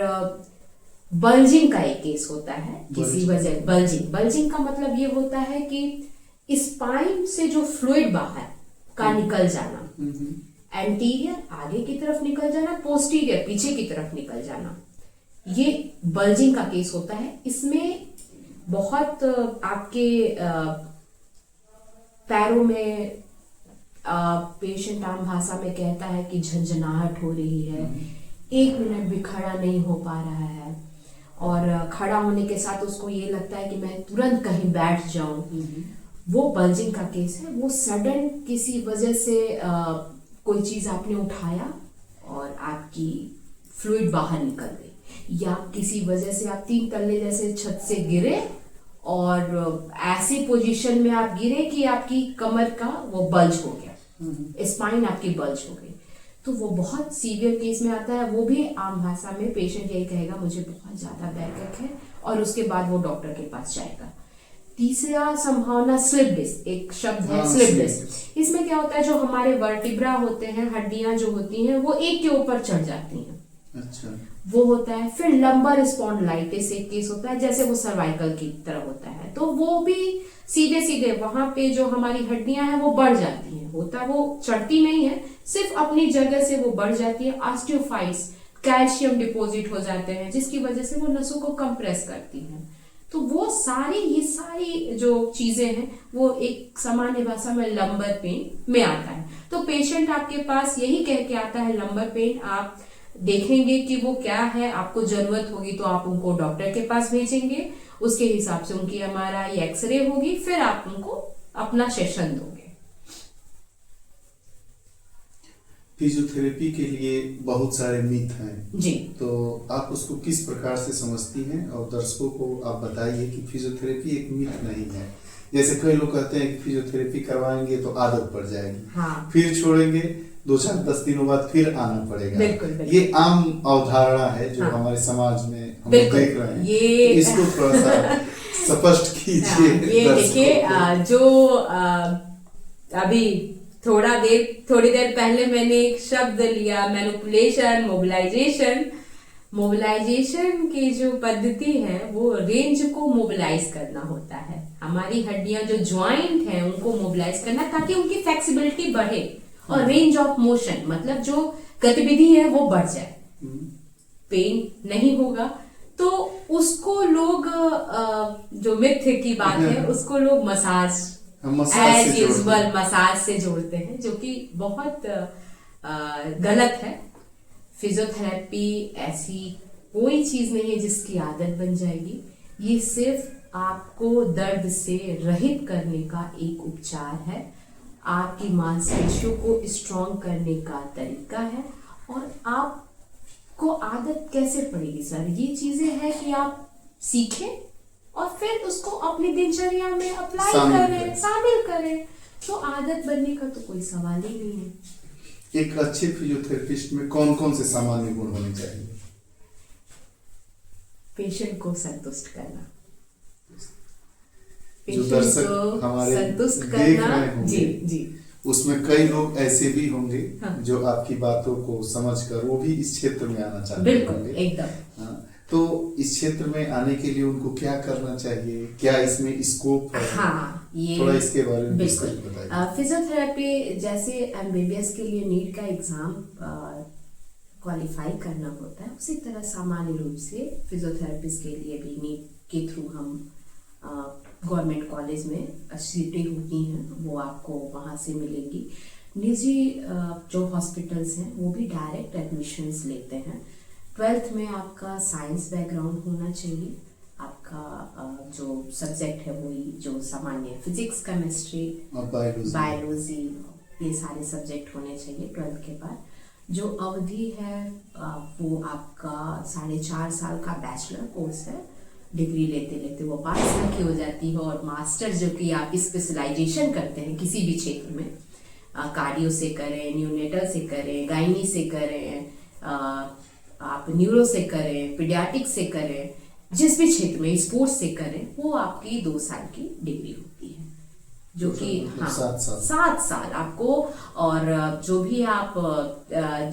बल्जिंग का एक केस होता है किसी वजह, बल्जिंग का मतलब ये होता है कि स्पाइन से जो फ्लूइड बाहर का निकल जाना, एंटीरियर आगे की तरफ निकल जाना, पोस्टीरियर पीछे की तरफ निकल जाना, ये बल्जिंग का केस होता है। इसमें बहुत आपके पैरों में पेशेंट आम भाषा में कहता है कि झंझनाहट हो रही है, 1 मिनट भी खड़ा नहीं हो पा रहा है, और खड़ा होने के साथ उसको ये लगता है कि मैं तुरंत कहीं बैठ जाऊं, वो बल्जिंग का केस है। वो सडन किसी वजह से कोई चीज आपने उठाया और आपकी फ्लूइड बाहर निकल गई, या किसी वजह से आप 3 तल्ले जैसे छत से गिरे और ऐसी पोजीशन में आप गिरे कि आपकी कमर का वो बल्ज हो गया, स्पाइन आपकी बल्ज हो गई, तो वो बहुत सीवियर केस में आता है। वो भी आम भाषा में पेशेंट यही कहेगा मुझे बहुत ज्यादा बैकएक है, और उसके बाद वो डॉक्टर के पास जाएगा। तीसरा संभावना स्लिप डिस्क, एक शब्द है स्लिप डिस्क। इसमें क्या होता है, जो हमारे वर्टिब्रा होते हैं, हड्डियां जो होती हैं वो एक के ऊपर चढ़ जाती हैं, अच्छा वो होता है। फिर लंबर स्पॉन्डिलाइटिस एक केस होता है, जैसे वो सर्वाइकल की तरह होता है, तो वो भी सीधे सीधे वहां पे जो हमारी हड्डियां हैं वो बढ़ जाती हैं, होता वो चढ़ती नहीं है, सिर्फ अपनी जगह से वो बढ़ जाती है। ऑस्टियोफाइट्स, कैल्शियम डिपॉजिट हो जाते हैं जिसकी वजह से वो नसों को कंप्रेस करती हैं। तो वो ये सारी जो चीजें हैं वो एक सामान्य भाषा में लंबर पेन में आता है। तो पेशेंट आपके पास यही कह के आता है लंबर पेन, आप देखेंगे कि वो क्या है, आपको जरूरत होगी तो आप उनको डॉक्टर के पास भेजेंगे, उसके हिसाब से उनकी MRI एक्सरे होगी, फिर आप उनको अपना सेशन दोगे। फिजियोथेरेपी के लिए बहुत सारे मिथ हैं जी, तो आप उसको किस प्रकार से समझती हैं, और दर्शकों को आप बताइए कि फिजियोथेरेपी एक मिथ नहीं है। जैसे कई लोग कहते हैं कि फिजियोथेरेपी करवाएंगे तो आदत पड़ जाएगी, हाँ, फिर छोड़ेंगे, 2-4-10 दिनों बाद फिर आना पड़ेगा। बिल्कुल, बिल्कुल। ये आम अवधारणा है जो हमारे समाज में हम देख रहे हैं, ये तो इसको थोड़ा सा स्पष्ट कीजिए। ये देखिए, जो अभी थोड़ी देर पहले मैंने एक शब्द लिया मैनिपुलेशन, मोबिलाइजेशन की जो पद्धति है वो रेंज को मोबिलाइज करना होता है। हमारी हड्डियां जो ज्वाइंट हैं उनको मोबिलाइज करना ताकि उनकी फ्लेक्सिबिलिटी बढ़े और रेंज ऑफ मोशन मतलब जो गतिविधि है वो बढ़ जाए। पेन नहीं होगा तो उसको लोग जो मिथ की बात है उसको लोग मसाज एज यूजुअल मसाज से जोड़ते हैं, जो कि बहुत गलत है। फिजियोथेरेपी ऐसी कोई चीज नहीं है जिसकी आदत बन जाएगी। ये सिर्फ आपको दर्द से रहित करने का एक उपचार है, आपकी मांसपेशियों को स्ट्रॉन्ग करने का तरीका है। और आपको आदत कैसे पड़ेगी सर? ये चीजें हैं कि आप सीखें और फिर उसको अपनी दिनचर्या में अप्लाई करें, शामिल करें, तो आदत बनने का तो कोई सवाल ही नहीं है। एक अच्छे फिजियोथेरेपिस्ट में कौन कौन से सामान्य गुण होने चाहिए? पेशेंट को संतुष्ट करना, जो दर्शक हमारे संतुष्ट देख करना, रहे होंगे, जी जी, उसमें कई लोग ऐसे भी होंगे हाँ, जो आपकी बातों को समझकर वो भी इस क्षेत्र में आना चाहते बिल्कुल होंगे। एकदम। हाँ, तो इस क्षेत्र में आने के लिए उनको क्या करना चाहिए? क्या इसमें स्कोप है? हाँ, ये थोड़ा इसके बारे में बिल्कुल बताइए। फिजियोथेरेपी जैसे एमबीबीएस के लिए नीट का एग्जाम क्वालिफाई करना होता है, उसी तरह सामान्य रूप से फिजियोथेरेपिस्ट के लिए भी नीट के थ्रू हम गवर्नमेंट कॉलेज में सीटें होती हैं, वो आपको वहाँ से मिलेगी। निजी जो हॉस्पिटल्स हैं वो भी डायरेक्ट एडमिशन्स लेते हैं। 12th में आपका साइंस बैकग्राउंड होना चाहिए। आपका जो सब्जेक्ट है वही जो सामान्य फिजिक्स, केमिस्ट्री, बायोलॉजी, ये सारे सब्जेक्ट होने चाहिए 12th के बाद। जो अवधि है वो आपका 4.5 साल का बैचलर कोर्स है। डिग्री लेते लेते वो 5 साल की हो जाती है। और मास्टर जो कि आप स्पेशलाइजेशन करते हैं किसी भी क्षेत्र में, कार्डियो से करें, न्यूनेटल से करें, गायनी से करें, आप न्यूरो से करें, पीडियाट्रिक से करें, जिस भी क्षेत्र में, स्पोर्ट्स से करें, वो आपकी 2 साल की डिग्री होती है, जो कि हाँ 7 साल आपको। और जो भी आप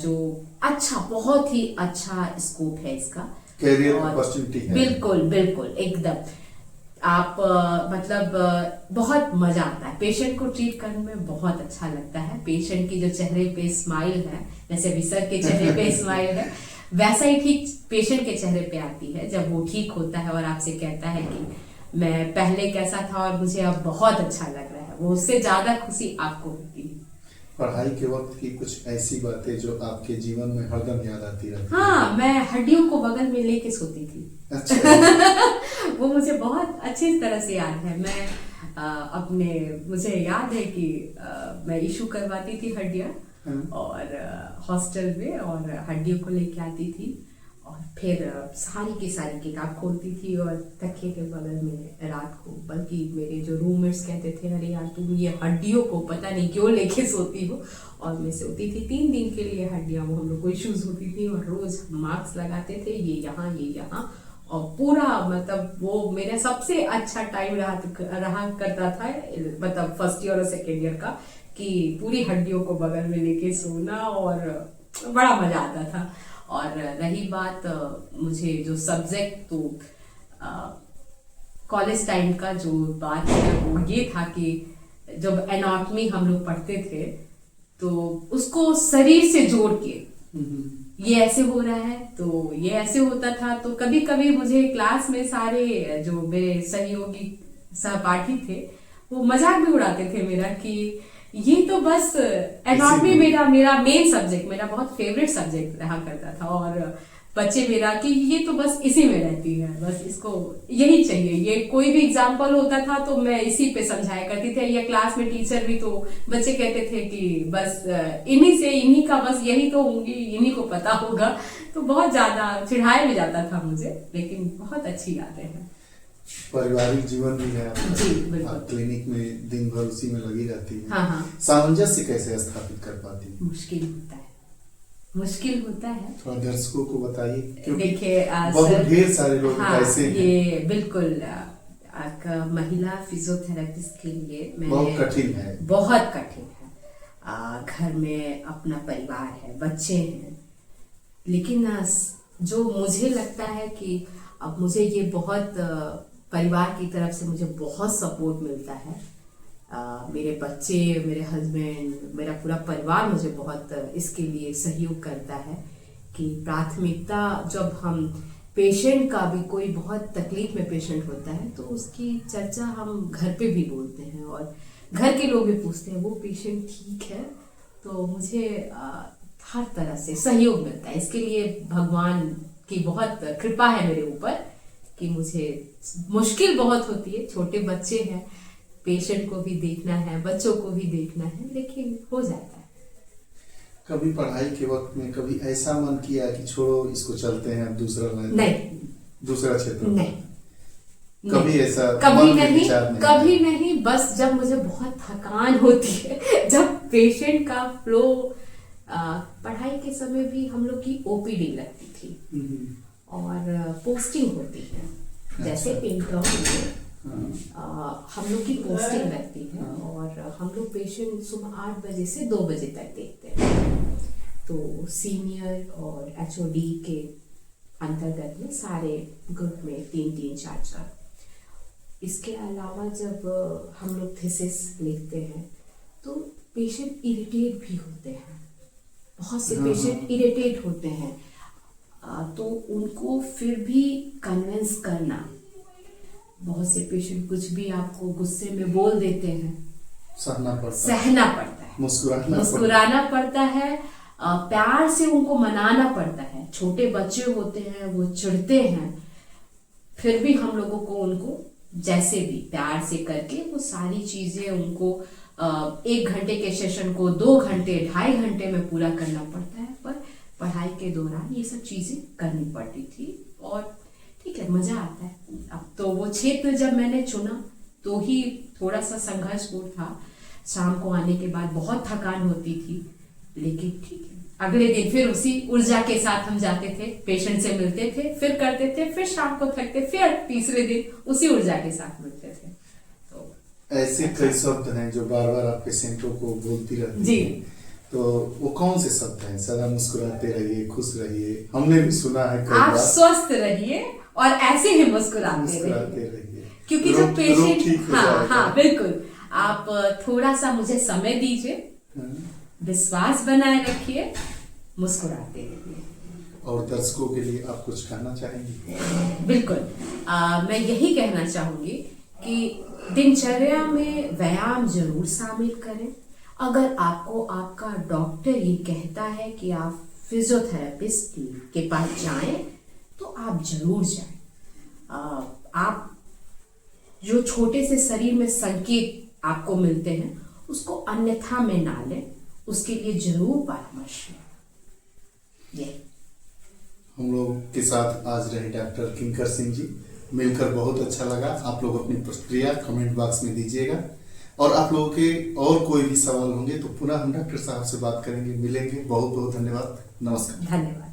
जो अच्छा, बहुत ही अच्छा स्कोप है इसका, कैरियर अपॉर्चुनिटी है। बिल्कुल बिल्कुल एकदम। आप मतलब बहुत मजा आता है, पेशेंट को ट्रीट करने में बहुत अच्छा लगता है। पेशेंट की जो चेहरे पे स्माइल है, जैसे अभी सर के चेहरे पे स्माइल है, वैसा ही ठीक पेशेंट के चेहरे पे आती है जब वो ठीक होता है और आपसे कहता है कि मैं पहले कैसा था और मुझे अब बहुत अच्छा लग रहा है। वो उससे ज्यादा खुशी आपको होती है। पढ़ाई के वक्त की कुछ ऐसी बातें जो आपके जीवन में हरदम याद आती रहती है? हाँ, मैं हड्डियों को बगल में लेके सोती थी। अच्छा। वो मुझे बहुत अच्छी तरह से याद है। मैं मुझे याद है कि मैं इशू करवाती थी हड्डियाँ और हॉस्टल में, और हड्डियों को लेके आती थी और फिर सारी की सारी किताब खोलती थी और तकिए के बगल में रात को, बल्कि मेरे जो रूममेट्स कहते थे अरे यार तुम ये हड्डियों को पता नहीं क्यों लेके सोती हो। और मैं सोती थी 3 दिन के लिए हड्डियाँ, वो हम लोग को इश्यूज होती थी और रोज मार्क्स लगाते थे, ये यहाँ, और पूरा मतलब वो मेरा सबसे अच्छा टाइम रहा करता था, मतलब फर्स्ट ईयर और सेकेंड ईयर का, कि पूरी हड्डियों को बगल में लेके सोना, और बड़ा मजा आता था। और रही बात मुझे जो सब्जेक्ट, तो कॉलेज टाइम का जो बात है वो ये था कि जब एनाटॉमी हम लोग पढ़ते थे तो उसको शरीर से जोड़ के, ये ऐसे हो रहा है तो ये ऐसे होता था। तो कभी कभी मुझे क्लास में सारे जो मेरे सहयोगी सहपाठी थे वो मजाक भी उड़ाते थे मेरा कि ये तो बस एनाटॉमी मेरा मेन सब्जेक्ट, मेरा बहुत फेवरेट सब्जेक्ट रहा करता था, और बच्चे मेरा कि ये तो बस इसी में रहती है, बस इसको यही चाहिए। ये कोई भी एग्जाम्पल होता था तो मैं इसी पे समझाया करती थी, या क्लास में टीचर भी, तो बच्चे कहते थे कि बस इन्हीं का बस यही तो होंगी, इन्हीं को पता होगा। तो बहुत ज्यादा चिढ़ाया भी जाता था मुझे, लेकिन बहुत अच्छी यादें हैं। पारिवारिक जीवन भी है आपका। जी बिल्कुल। आप क्लिनिक में दिन भर उसी में लगी रहती है। हाँ। सामंजस्य कैसे स्थापित कर पाती है? मुश्किल होता है। थोड़ा दर्शकों को बताइए, क्योंकि देखिए बहुत ढेर सारे लोग ऐसे हैं। ये बिल्कुल महिला फिजियोथेरेपिस्ट के लिए बहुत कठिन है। बहुत कठिन है। घर में अपना परिवार है, बच्चे हैं, लेकिन जो मुझे लगता है कि अब मुझे ये बहुत परिवार की तरफ से मुझे बहुत सपोर्ट मिलता है। मेरे बच्चे, मेरे हस्बैंड, मेरा पूरा परिवार मुझे बहुत इसके लिए सहयोग करता है कि प्राथमिकता जब हम पेशेंट का भी कोई बहुत तकलीफ में पेशेंट होता है तो उसकी चर्चा हम घर पे भी बोलते हैं और घर के लोग भी पूछते हैं वो पेशेंट ठीक है। तो मुझे हर तरह से सहयोग मिलता है। इसके लिए भगवान की बहुत कृपा है मेरे ऊपर कि मुझे मुश्किल बहुत होती है, छोटे बच्चे हैं, पेशेंट को भी देखना है, बच्चों को भी देखना है, लेकिन हो जाता है। कभी पढ़ाई के वक्त में कभी ऐसा मन किया कि छोड़ो इसको, चलते हैं अब दूसरा लाइन, नहीं, दूसरा क्षेत्र? नहीं, कभी ऐसा कभी मन में नहीं, विचार कभी नहीं। बस जब मुझे बहुत थकान होती है, जब पेशेंट का फ्लो, पढ़ाई के समय भी हम लोग की ओपीडी लगती थी और पोस्टिंग होती है, जैसे इंटर्न में हम लोग की पोस्टिंग लगती है और हम लोग पेशेंट सुबह 8 बजे से 2 बजे तक देखते हैं। तो सीनियर और एचओडी के अंतर्गत में सारे ग्रुप में 3-3, 4-4। इसके अलावा जब हम लोग थीसिस लिखते हैं तो पेशेंट इरिटेट भी होते हैं, बहुत से पेशेंट इरिटेट होते हैं, तो उनको फिर भी कन्विंस करना। बहुत से पेशेंट कुछ भी आपको गुस्से में बोल देते हैं, सहना पड़ता है, मुस्कुराना पड़ता है, प्यार से उनको मनाना पड़ता है। छोटे बच्चे होते हैं, वो चिढ़ते हैं, फिर भी हम लोगों को उनको जैसे भी प्यार से करके वो सारी चीजें उनको 1 घंटे के सेशन को 2 घंटे 2.5 घंटे में पूरा करना पड़ता है। पर पढ़ाई के दौरान ये सब चीजें करनी पड़ती थी और ठीक है, मजा आता है। अब तो वो क्षेत्र जब मैंने चुना तो ही थोड़ा सा संघर्षपूर्ण था। शाम को आने के बाद बहुत थकान होती थी, लेकिन ठीक है, अगले दिन फिर उसी ऊर्जा के साथ हम जाते थे, पेशेंट से मिलते थे, फिर करते थे, फिर शाम को थकते, फिर तीसरे दिन उसी ऊर्जा के साथ मिलते थे। तो ऐसे कई शब्द हैं जो बार बार आप पेशेंटों को बोलती रहती जी, तो वो कौन से शब्द हैं? सदा मुस्कुराते रहिए, खुश रहिए, हमने भी सुना है कई आप बार। स्वस्थ रहिए और ऐसे ही मुस्कुराते रहिए, क्योंकि जब पेशेंट, हाँ हाँ बिल्कुल, आप थोड़ा सा मुझे समय दीजिए, विश्वास बनाए रखिए, मुस्कुराते रहिए। और दर्शकों के लिए आप कुछ कहना चाहेंगे? बिल्कुल, मैं यही कहना चाहूंगी कि दिनचर्या में व्यायाम जरूर शामिल करें। अगर आपको आपका डॉक्टर ये कहता है कि आप फिजियोथेरेपिस्ट के पास जाएं तो आप जरूर जाएं। आप जो छोटे से शरीर में संकेत आपको मिलते हैं उसको अन्यथा में ना लें, उसके लिए जरूर परामर्श लें। ये हम लोग के साथ आज रहे डॉक्टर किंकर सिंह जी, मिलकर बहुत अच्छा लगा। आप लोग अपनी प्रतिक्रिया कमेंट बॉक्स में दीजिएगा और आप लोगों के और कोई भी सवाल होंगे तो पुनः हम डॉक्टर साहब से बात करेंगे, मिलेंगे। बहुत बहुत धन्यवाद, नमस्कार। धन्यवाद।